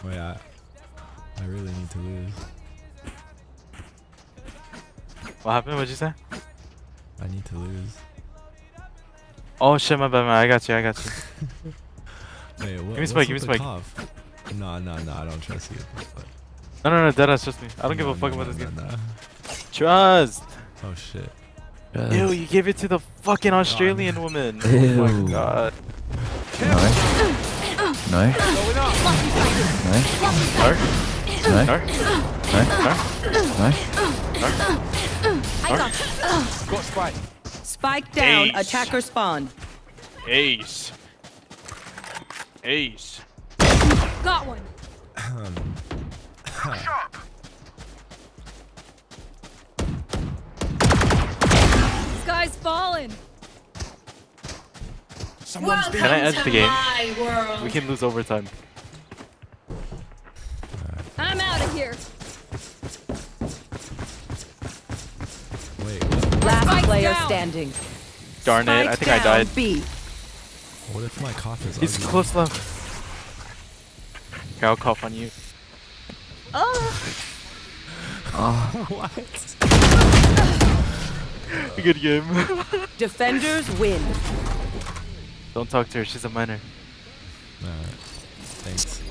Wait, I really need to lose. What happened? What'd you say? I need to lose. Oh shit, my bad, man. I got you. Wait, Give me what's spike, give me with the spike. cough? No, I don't trust you. No, deadass, trust me. I don't give a fuck about this game. Nah. Trust. Oh shit. Ew, you gave it to the fucking Australian woman. Oh Ew. my god. No. No. No. No. No. Got spike. Spike down. Ace. Attacker spawn. Ace. Got one. Sky's falling. Someone's been. Can I edge the game? My world. We can lose overtime. I'm out of here. Wait, what? Last Spike player down. standing. Darn it, I Spike think I down, died. B. What if my cough is He's ugly? close enough. Okay, I'll cough on you. What? Good game. Defenders win. Don't talk to her, she's a minor. Alright. Thanks.